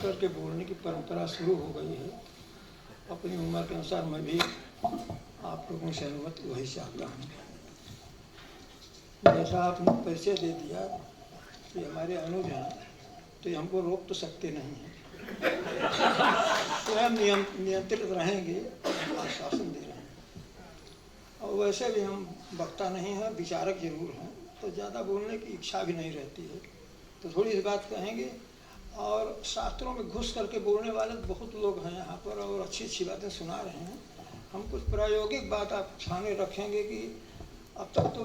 करके बोलने की परंपरा शुरू हो गई है। अपनी उम्र के अनुसार मैं भी आप लोगों से अनुमत वही चाहता हूँ। जैसा आपने परिचय दे दिया कि हमारे अनुज हैं, तो हमको रोक तो सकते नहीं हैं, स्वयं नियंत्रित रहेंगे, आश्वासन दे रहे हैं। और वैसे भी हम वक्ता नहीं हैं, विचारक जरूर हैं, तो ज़्यादा बोलने की इच्छा भी नहीं रहती है, तो थोड़ी सी बात कहेंगे। और शास्त्रों में घुस करके बोलने वाले बहुत लोग हैं यहाँ पर, और अच्छी अच्छी बातें सुना रहे हैं। हम कुछ प्रायोगिक बात आप सामने रखेंगे कि अब तक तो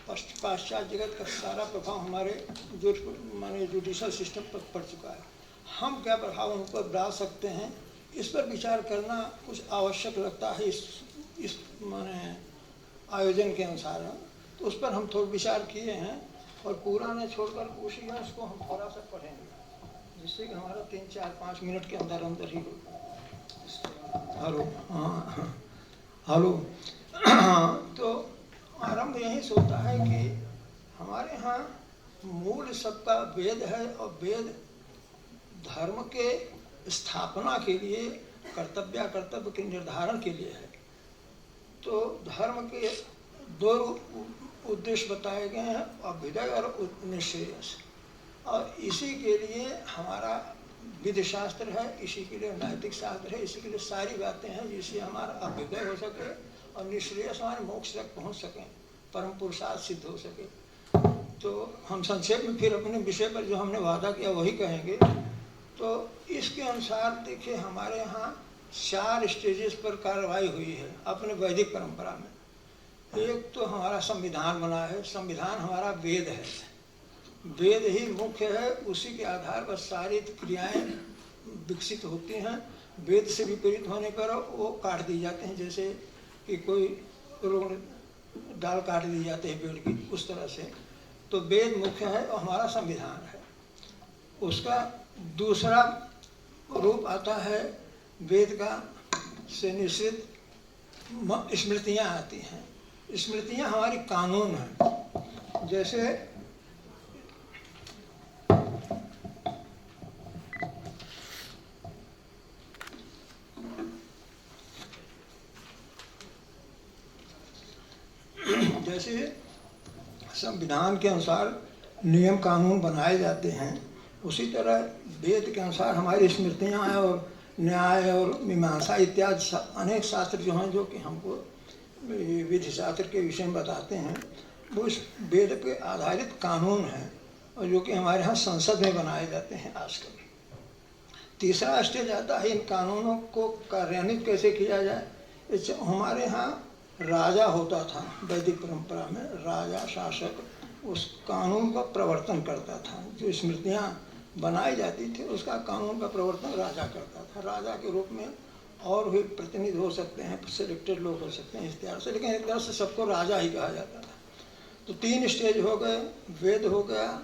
पाश्चात्य जगत का सारा प्रभाव हमारे माने जुडिशल सिस्टम पर पड़ चुका है। हम क्या प्रभाव उन पर डाल सकते हैं, इस पर विचार करना कुछ आवश्यक लगता है इस माने आयोजन के अनुसार। तो उस पर हम थोड़ा विचार किए हैं, और पूरा न छोड़कर उसी उसको हम थोड़ा सा पढ़ेंगे, जिससे कि हमारा 3-4-5 मिनट के अंदर अंदर ही हेलो हेलो तो आरंभ यही से होता है कि हमारे यहाँ मूल सबका वेद है, और वेद धर्म के स्थापना के लिए, कर्तव्य के निर्धारण के लिए है। तो धर्म के दो उद्देश्य बताए गए हैं, अभ्युदय और निःश्रेयस। और इसी के लिए हमारा विधि शास्त्र है, इसी के लिए नैतिक शास्त्र है, इसी के लिए सारी बातें हैं, जिससे हमारा अभ्युदय हो सके और निःश्रेयस हमारे मोक्ष तक पहुँच सकें, परम पुरुषार्थ सिद्ध हो सके। तो हम संक्षेप में फिर अपने विषय पर जो हमने वादा किया वही कहेंगे। तो इसके अनुसार देखिए, हमारे यहाँ 4 स्टेजेस पर कार्रवाई हुई है अपने वैदिक परंपरा में। एक तो हमारा संविधान बना है, संविधान हमारा वेद है, वेद ही मुख्य है, उसी के आधार पर सारी क्रियाएं विकसित होती हैं। वेद से विपरीत होने पर वो काट दी जाते हैं, जैसे कि कोई रोड डाल काट दी जाती है पेड़ की, उस तरह से। तो वेद मुख्य है और हमारा संविधान है। उसका दूसरा रूप आता है वेद का से निश्चित स्मृतियाँ आती हैं। स्मृतियाँ हमारी कानून हैं। जैसे संविधान के अनुसार नियम कानून बनाए जाते हैं, उसी तरह वेद के अनुसार हमारी स्मृतियाँ हैं, और न्याय और मीमांसा इत्यादि अनेक शास्त्र जो हैं, जो कि हमको विधि शास्त्र के विषय में बताते हैं, वो इस वेद पे आधारित कानून हैं, और जो कि हमारे यहाँ संसद में बनाए जाते हैं आजकल। तीसरा स्टेज आता है इन कानूनों को कार्यान्वित कैसे किया जाए। हमारे यहाँ राजा होता था, वैदिक परंपरा में राजा शासक उस कानून का प्रवर्तन करता था। जो स्मृतियाँ बनाई जाती थी उसका कानून का प्रवर्तन राजा करता था। राजा के रूप में और भी प्रतिनिधि हो सकते हैं, सिलेक्टेड लोग हो सकते हैं इस तरह से, लेकिन एक तरह से सबको राजा ही कहा जाता था। तो 3 स्टेज हो गए, वेद हो गया,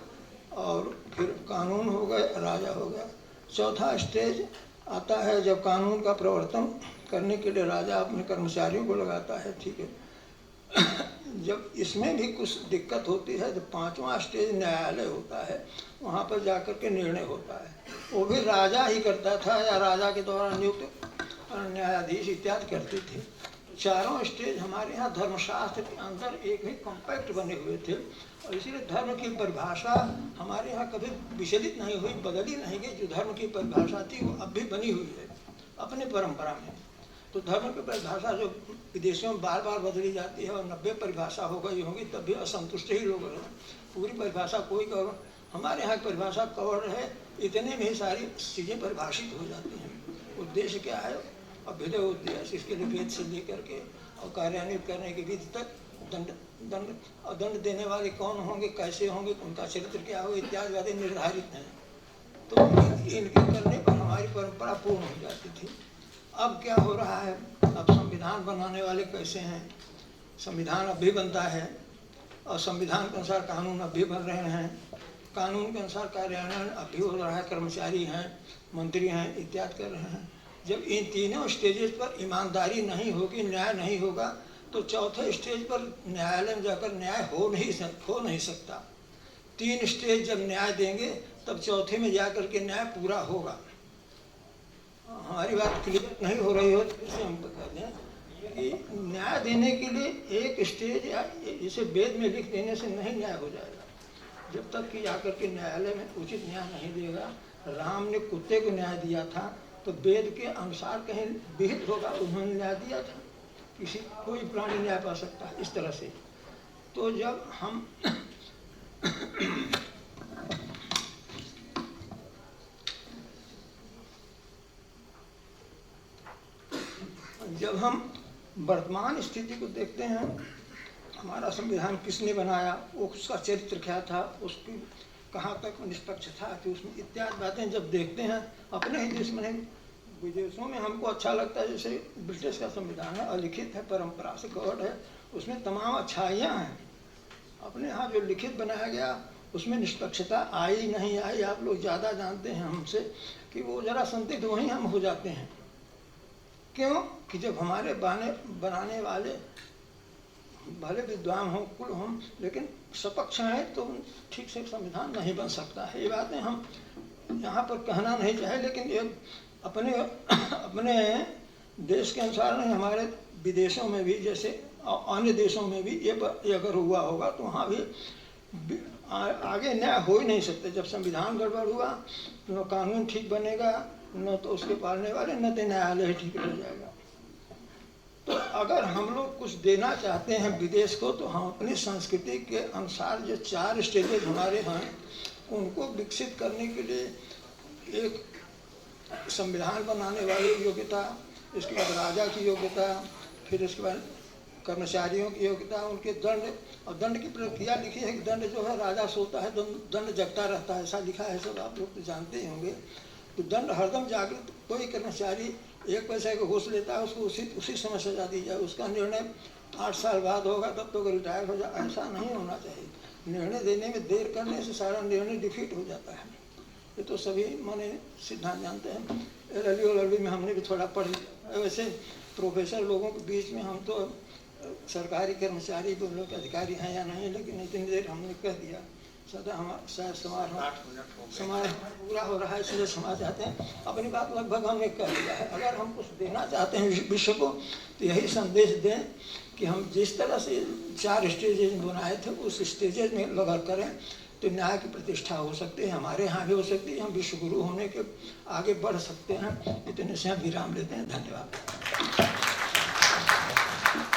और फिर कानून हो गए, राजा हो गया। चौथा स्टेज आता है जब कानून का प्रवर्तन करने के लिए राजा अपने कर्मचारियों को लगाता है, ठीक है। जब इसमें भी कुछ दिक्कत होती है तो 5वां स्टेज न्यायालय होता है, वहाँ पर जाकर के निर्णय होता है। वो भी राजा ही करता था या राजा के द्वारा नियुक्त न्यायाधीश इत्यादि करते थे। चारों स्टेज हमारे यहाँ धर्मशास्त्र के अंदर एक ही कॉम्पैक्ट बने हुए थे, और इसीलिए धर्म की परिभाषा हमारे यहाँ कभी विचलित नहीं हुई, बदली नहीं गई। जो धर्म की परिभाषा थी वो अब भी बनी हुई है अपने परंपरा में। तो धर्म की परिभाषा जो विदेशों में बार बार बदली जाती है, और 90 परिभाषा हो गई होंगी तब भी असंतुष्ट ही लोग रहे। पूरी परिभाषा कोई कवर, हमारे यहाँ परिभाषा कवर है, इतने में ही सारी चीज़ें परिभाषित हो जाती हैं। उद्देश्य क्या है, अभ्युदय उद्देश्य, इसके लिए वेद से लेकर के और कार्यान्वित करने की विधि तक, दंड देने वाले कौन होंगे, कैसे होंगे, उनका चरित्र क्या होगा इत्यादि बातें निर्धारित हैं। तो इनके करने पर हमारी परंपरा पूर्ण हो जाती थी। अब क्या हो रहा है, अब संविधान बनाने वाले कैसे हैं, संविधान अब भी बनता है, और संविधान के अनुसार कानून अब भी बन रहे हैं, कानून के अनुसार कार्यान्वयन अब भी हो रहा है, कर्मचारी हैं, मंत्री हैं, इत्यादि कर रहे हैं। जब इन तीनों स्टेजेस पर ईमानदारी नहीं होगी, न्याय नहीं होगा, तो चौथे स्टेज पर न्यायालय में जाकर न्याय हो नहीं सकता। 3 स्टेज जब न्याय देंगे तब चौथे में जाकर के न्याय पूरा होगा। हमारी बात क्लियर नहीं हो रही हो तो फिर से हम बता दें कि न्याय देने के लिए एक स्टेज या इसे वेद में लिख देने से नहीं न्याय हो जाएगा। जब तक कि जाकर के न्यायालय में उचित न्याय नहीं देगा। राम ने कुत्ते को न्याय दिया था तो वेद के अनुसार कहीं विहित होगा, उन्होंने न्याय दिया था। किसी कोई प्राणी न्याय पा सकता है इस तरह से। तो जब हम वर्तमान स्थिति को देखते हैं, हमारा संविधान किसने बनाया, उसका चरित्र क्या था, उसकी कहाँ तक निष्पक्षता थी उसमें, इत्यादि बातें जब देखते हैं अपने ही देश में नहीं विदेशों में हमको अच्छा लगता है। जैसे ब्रिटिश का संविधान है, अलिखित है, परंपरा से कवर्ड है, उसमें तमाम अच्छाइयाँ हैं। अपने यहाँ जो लिखित बनाया गया उसमें निष्पक्षता आई नहीं आई, आप लोग ज़्यादा जानते हैं हमसे कि वो ज़रा संदिग्ध वहीं हम हो जाते हैं। क्यों कि जब हमारे बनाने वाले भले विद्वान हों, कुल हों, लेकिन सपक्ष हैं तो ठीक से संविधान नहीं बन सकता है। ये बातें हम यहाँ पर कहना नहीं चाहे, लेकिन ये अपने देश के अनुसार नहीं, हमारे विदेशों में भी, जैसे अन्य देशों में भी ये अगर हुआ होगा तो वहाँ भी आगे न्याय हो ही नहीं सकते। जब संविधान गड़बड़ हुआ न कानून ठीक बनेगा, न तो उसके पालने वाले, न तो न्यायालय ही ठीक रह जाएगा। तो अगर हम लोग कुछ देना चाहते हैं विदेश को तो हम अपनी संस्कृति के अनुसार जो 4 स्टेजेज हमारे हैं उनको विकसित करने के लिए एक संविधान बनाने वाले की योग्यता, इसके बाद राजा की योग्यता, फिर इसके बाद कर्मचारियों की योग्यता, उनके दंड, और दंड की प्रक्रिया लिखी है कि दंड जो है राजा सोता है, दंड जगता रहता है, ऐसा लिखा है, सब आप लोग तो जानते ही होंगे। तो दंड हरदम जागृत, कोई कर्मचारी 1 पैसे का घूस लेता है उसको उसी समय सजा दी जाए, उसका निर्णय 8 साल बाद होगा तब तो रिटायर हो जाए, ऐसा नहीं होना चाहिए। निर्णय देने में देर करने से सारा निर्णय डिफीट हो जाता है। ये तो सभी माने सिद्धांत जानते हैं। LLB में हमने भी थोड़ा पढ़ लिया। वैसे प्रोफेसर लोगों के बीच में हम तो सरकारी कर्मचारी को लोग अधिकारी हैं या नहीं, लेकिन इतनी देर हमने कह दिया। सदा हमारा समाज पूरा हो रहा है, इसलिए समाज चाहते हैं अपनी बात लगभग हमने कह दिया है। अगर हम कुछ देना चाहते हैं विश्व को तो यही संदेश दें कि हम जिस तरह से 4 स्टेजेज बनाए थे उस स्टेजेज में लगा करें तो न्याय की प्रतिष्ठा हो सकती है, हमारे यहाँ भी हो सकती है, हम विश्व गुरु होने के आगे बढ़ सकते हैं। इतने से हम विराम लेते हैं। धन्यवाद।